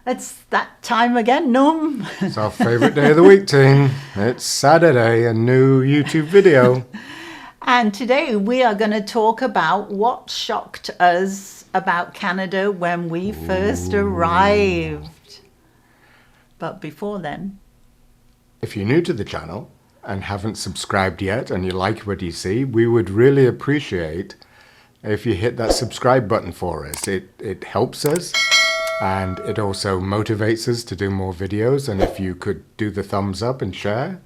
It's that time again, Norm. It's our favourite day of the week, team. It's Saturday, a new YouTube video. And today we are going to talk about what shocked us about Canada when we first arrived. But before then, if you're new to the channel and haven't subscribed yet and you like what you see, we would really appreciate if you hit that subscribe button for us. It helps us. And it also motivates us to do more videos. And if you could do the thumbs up and share,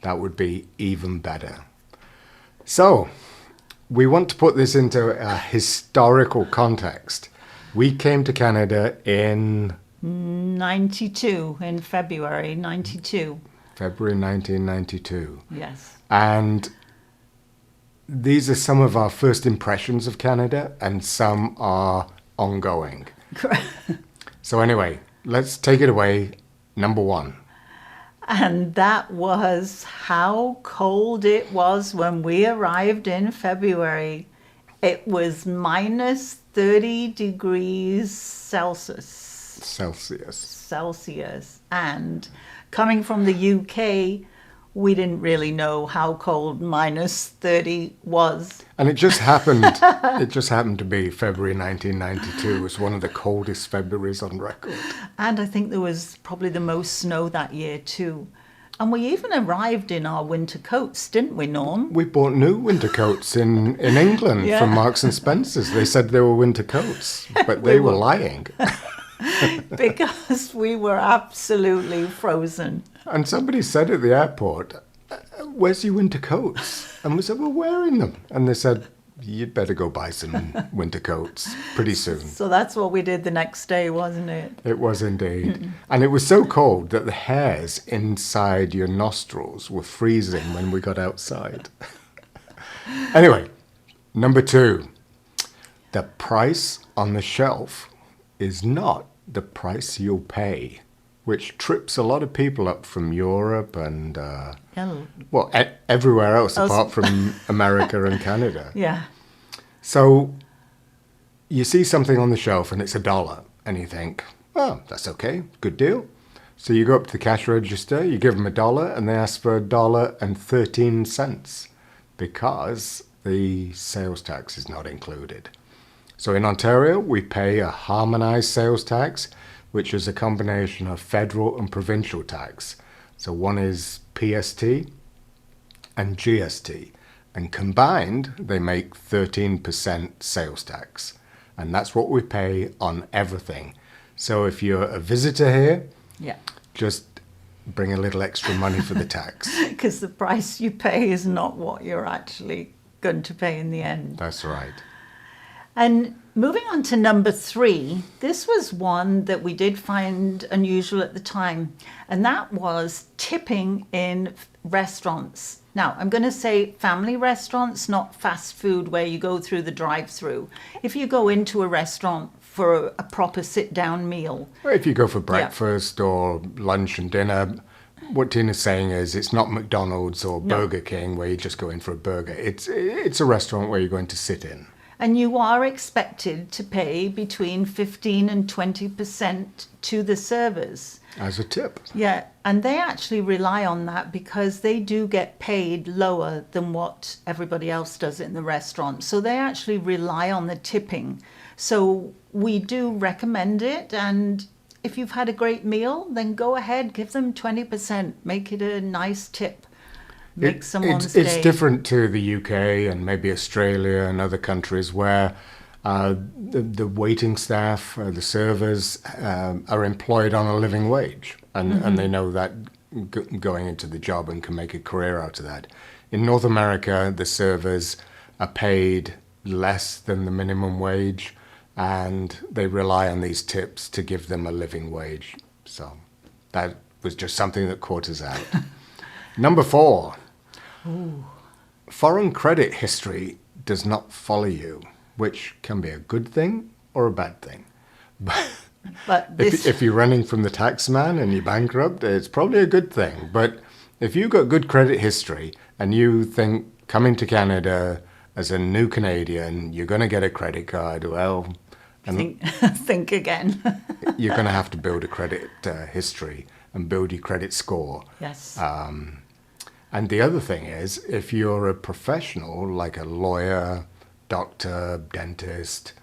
that would be even better. So, we want to put this into a historical context. We came to Canada in 92, in February 92. February 1992. Yes. And these are some of our first impressions of Canada, and some are ongoing. So anyway, let's take it away. Number one. And that was how cold it was when we arrived in February. It was minus 30 degrees Celsius. And coming from the UK, we didn't really know how cold minus 30 was. And it just happened to be February 1992. It was one of the coldest Februaries on record. And I think there was probably the most snow that year too. And we even arrived in our winter coats, didn't we, Norm? We bought new winter coats in England from Marks and Spencer's. They said they were winter coats, but they were lying. Because we were absolutely frozen. And somebody said at the airport, "Where's your winter coats?" And we said, "We're wearing them." And they said, "You'd better go buy some winter coats pretty soon." So that's what we did the next day, wasn't it? It was indeed. And it was so cold that the hairs inside your nostrils were freezing when we got outside. Anyway, number two, the price on the shelf is not the price you'll pay, which trips a lot of people up from Europe and, everywhere else apart from America and Canada. Yeah. So you see something on the shelf and it's $1 and you think, oh, that's okay, good deal. So you go up to the cash register, you give them $1 and they ask for $1.13 because the sales tax is not included. So in Ontario, we pay a harmonized sales tax, which is a combination of federal and provincial tax. So one is PST and GST. And combined, they make 13% sales tax. And that's what we pay on everything. So if you're a visitor here, just bring a little extra money for the tax. Because the price you pay is not what you're actually going to pay in the end. That's right. And moving on to number three, this was one that we did find unusual at the time, and that was tipping in restaurants. Now, I'm going to say family restaurants, not fast food where you go through the drive-through. If you go into a restaurant for a proper sit-down meal. Or if you go for breakfast or lunch and dinner, what Tina's saying is it's not McDonald's or Burger King where you just go in for a burger. It's a restaurant where you're going to sit in. And you are expected to pay between 15 and 20% to the servers. As a tip. Yeah, and they actually rely on that because they do get paid lower than what everybody else does in the restaurant. So they actually rely on the tipping. So we do recommend it. And if you've had a great meal, then go ahead, give them 20%. Make it a nice tip. Make someone's day. It's different to the UK and maybe Australia and other countries where the waiting staff, the servers are employed on a living wage and they know that going into the job and can make a career out of that. In North America, the servers are paid less than the minimum wage and they rely on these tips to give them a living wage. So that was just something that caught us out. Number four. Ooh. Foreign credit history does not follow you, which can be a good thing or a bad thing. But if you're running from the tax man and you're bankrupt, it's probably a good thing. But if you've got good credit history and you think coming to Canada as a new Canadian, you're going to get a credit card, well, think think again. You're going to have to build a credit history and build your credit score. Yes. And the other thing is, if you're a professional, like a lawyer, doctor, dentist,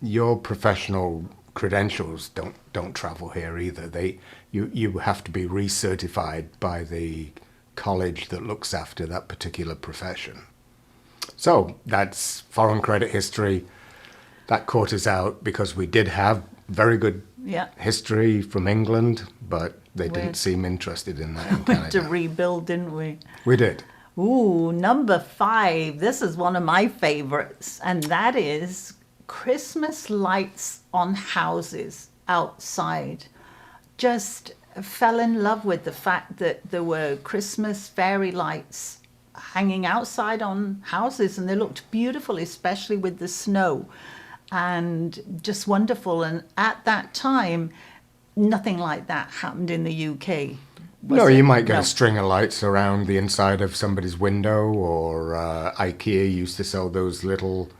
your professional credentials don't travel here either. You have to be recertified by the college that looks after that particular profession. So that's foreign credit history. That caught us out because we did have very good Yeah. history from England, but they Weird. didn't seem interested in that in We had to Canada. rebuild, didn't we? We did. Ooh, number 5. This is one of my favorites, and that is Christmas lights on houses outside. Just fell in love with the fact that there were Christmas fairy lights hanging outside on houses, and they looked beautiful, especially with the snow, and just wonderful. And at that time, nothing like that happened in the UK. was No, it? you might get No. a string of lights around the inside of somebody's window, or IKEA used to sell those little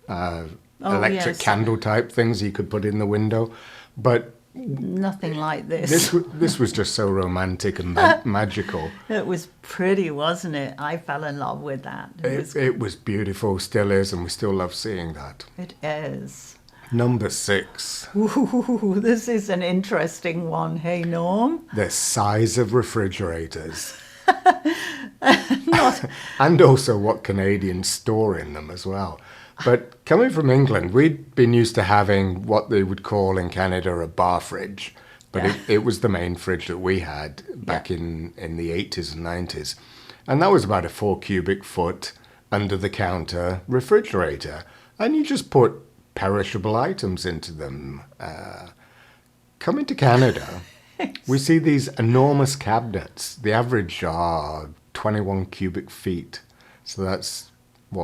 electric yes. candle type things you could put in the window. But Nothing like this. this was just so romantic and magical. It was pretty, wasn't it? I fell in love with that. It was beautiful, still is, and we still love seeing that. It is. Number 6, Ooh, this is an interesting one. Hey, Norm. the size of refrigerators. And also what Canadians store in them as well. But coming from England, we'd been used to having what they would call in Canada a bar fridge. But Yeah. it was the main fridge that we had back in the 80s and 90s. And that was about a 4 cubic foot under the counter refrigerator. And you just put perishable items into them. Coming to Canada, we see these enormous cabinets. The average are 21 cubic feet. So that's,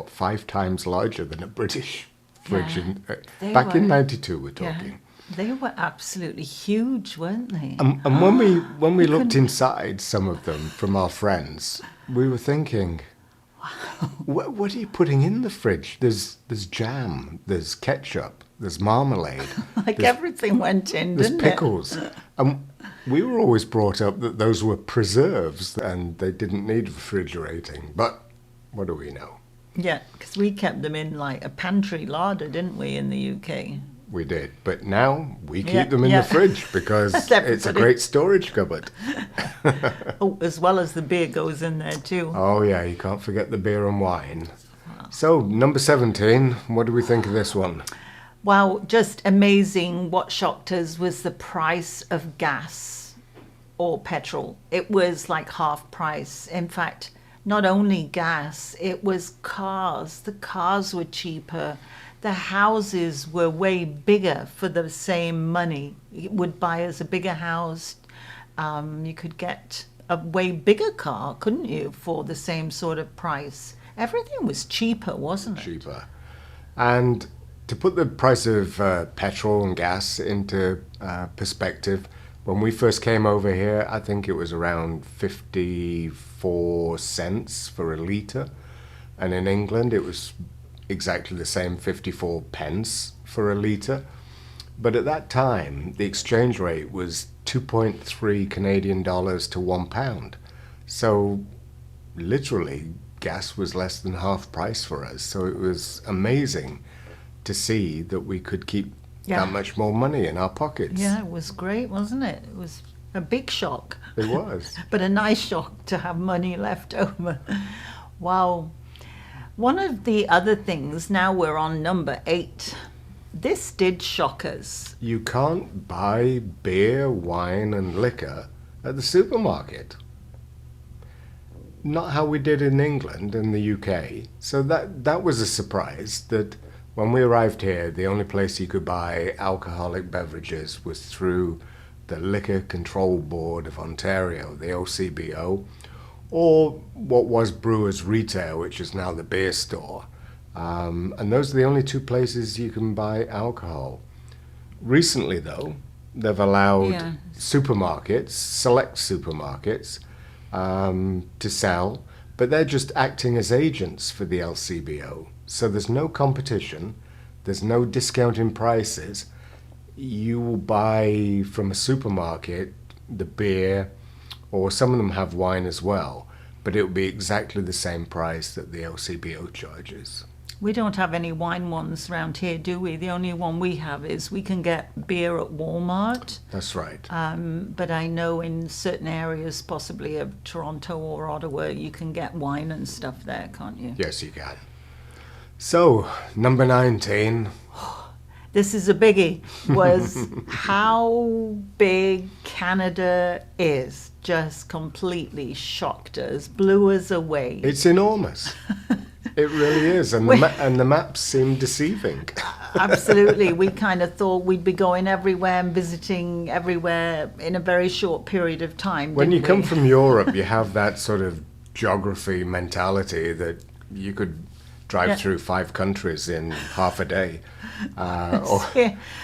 5 times larger than a British fridge. Yeah. They Back in were- 92, we're Yeah. talking. They were absolutely huge, weren't they? And when we looked inside some of them from our friends, we were thinking, what are you putting in the fridge? There's jam, there's ketchup, there's marmalade, Like there's, everything went in, there's didn't pickles. And we were always brought up that those were preserves and they didn't need refrigerating. But what do we know? it? Yeah, because we kept them in like a pantry larder, didn't we, in the UK? We did. But now we keep Yeah, them in yeah. the fridge because it's a Everybody. great storage cupboard. Oh, as well as the beer goes in there too. Oh, yeah, you can't forget the beer and wine. So, number 17, what do we think of this one? Wow, just amazing. What shocked us was the price of gas or petrol. It was like half price. In fact, not only gas, it was cars. The cars were cheaper. The houses were way bigger for the same money. It would buy us a bigger house. You could get a way bigger car, couldn't you, for the same sort of price? Everything was cheaper, wasn't it? Cheaper. And to put the price of petrol and gas into perspective, when we first came over here, I think it was around 54 cents for a litre. And in England, it was exactly the same, 54 pence for a litre. But at that time, the exchange rate was 2.3 Canadian dollars to £1. So literally, gas was less than half price for us. So it was amazing to see that we could keep Yeah. that much more money in our pockets. Yeah, it was great, wasn't it? It was a big shock, It was. but a nice shock to have money left over. Wow. One of the other things, now we're on number 8. This did shock us. You can't buy beer, wine, and liquor at the supermarket. Not how we did in England and the UK. So that was a surprise that when we arrived here, the only place you could buy alcoholic beverages was through the Liquor Control Board of Ontario, the OCBO, or what was Brewers Retail, which is now the beer store. And those are the only 2 places you can buy alcohol. Recently, though, they've allowed Yeah. supermarkets, select supermarkets, to sell, but they're just acting as agents for the LCBO. So there's no competition, There's no discounting prices. You will buy from a supermarket the beer, or some of them have wine as well, but it will be exactly the same price that the LCBO charges. We don't have any wine ones around here, do we? The only one we have is we can get beer at Walmart. That's right. But I know in certain areas, possibly of Toronto or Ottawa, you can get wine and stuff there, can't you? Yes, you can. So, number 19. This is a biggie, was how big Canada is. Just completely shocked us, blew us away. It's enormous. It really is. And the maps seem deceiving. Absolutely. We kind of thought we'd be going everywhere and visiting everywhere in a very short period of time. When you didn't come we? from Europe, you have that sort of geography mentality that you could drive through 5 countries in half a day.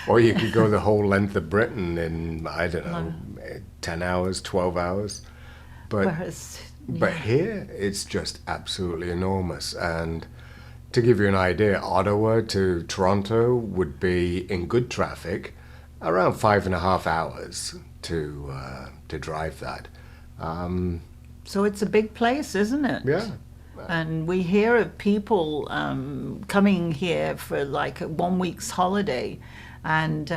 Or you could go the whole length of Britain in, I don't know, 10 hours, 12 hours. But here, it's just absolutely enormous. And to give you an idea, Ottawa to Toronto would be, in good traffic, around 5.5 hours to drive that. So it's a big place, isn't it? Yeah. And we hear of people coming here for like a 1 week's holiday, and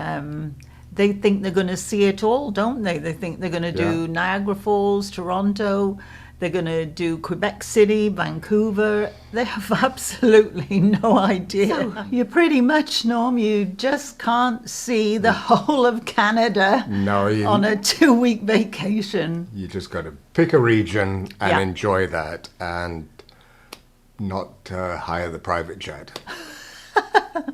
they think they're going to see it all, don't they? They think they're going to do Niagara Falls, Toronto, they're going to do Quebec City, Vancouver. They have absolutely no idea. So you pretty much, Norm, you just can't see the whole of Canada on a 2-week vacation. You just got to pick a region and enjoy that, and not hire the private jet.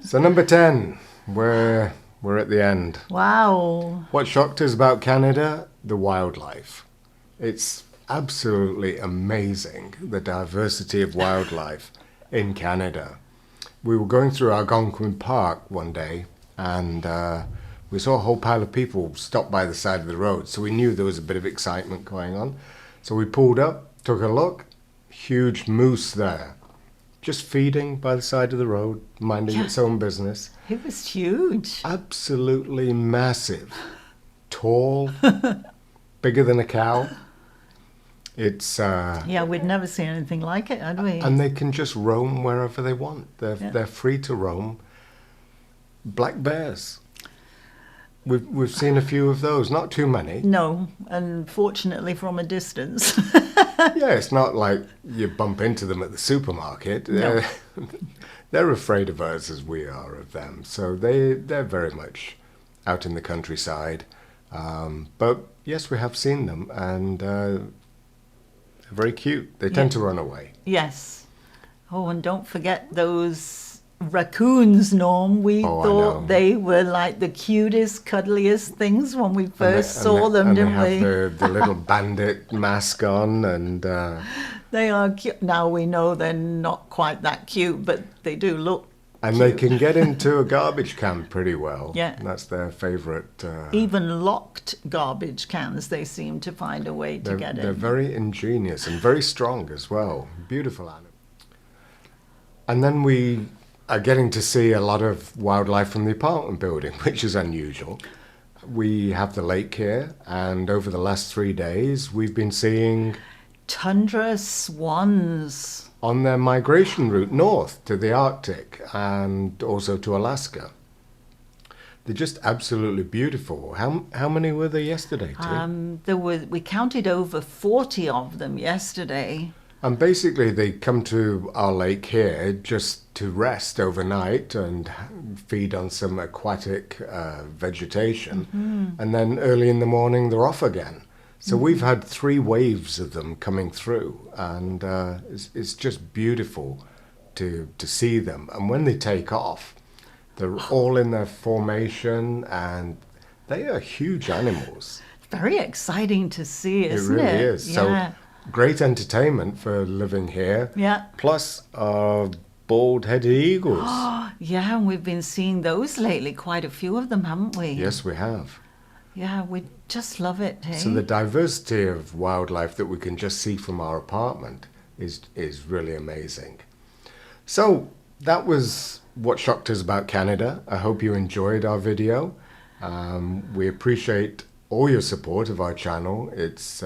So number 10, we're at the end. Wow. What shocked us about Canada? The wildlife. It's absolutely amazing, the diversity of wildlife in Canada. We were going through Algonquin Park one day, and we saw a whole pile of people stop by the side of the road, so we knew there was a bit of excitement going on. So we pulled up, took a look, huge moose there, just feeding by the side of the road, minding its own business. It was huge. Absolutely massive. Tall, bigger than a cow. It's we'd never seen anything like it, had we? And they can just roam wherever they want. They're free to roam. Black bears. We've seen a few of those, not too many. No, unfortunately from a distance. Yeah, it's not like you bump into them at the supermarket. No. They're afraid of us as we are of them. So they're very much out in the countryside. But yes, we have seen them, and they're very cute. They tend to run away. Yes. Oh, and don't forget those raccoons, Norm. We thought they were like the cutest, cuddliest things when we first saw them, didn't we? They have the little bandit mask on, and they are cute. Now we know they're not quite that cute, but they do look and cute. They can get into a garbage can pretty well. Yeah. That's their favourite. Even locked garbage cans, they seem to find a way to get in. They're very ingenious and very strong as well. Beautiful animal. And then we are getting to see a lot of wildlife from the apartment building, which is unusual. We have the lake here, and over the last 3 days, we've been seeing tundra swans on their migration route north to the Arctic and also to Alaska. They're just absolutely beautiful. How many were there yesterday, Tim? We counted over 40 of them yesterday. And basically they come to our lake here just to rest overnight and feed on some aquatic vegetation. Mm-hmm. And then early in the morning they're off again. So we've had 3 waves of them coming through, and it's just beautiful to see them. And when they take off, they're all in their formation, and they are huge animals. Very exciting to see, isn't it? It really is. Yeah. So great entertainment for living here. Yeah. Plus bald-headed eagles. Yeah, and we've been seeing those lately, quite a few of them, haven't we? Yes, we have. Yeah, we just love it, hey? So the diversity of wildlife that we can just see from our apartment is really amazing. So that was what shocked us about Canada. I hope you enjoyed our video. We appreciate all your support of our channel. It's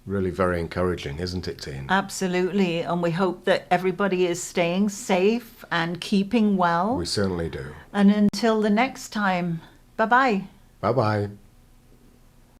really very encouraging, isn't it, Tine? Absolutely. And we hope that everybody is staying safe and keeping well. We certainly do. And until the next time, bye-bye. Bye-bye.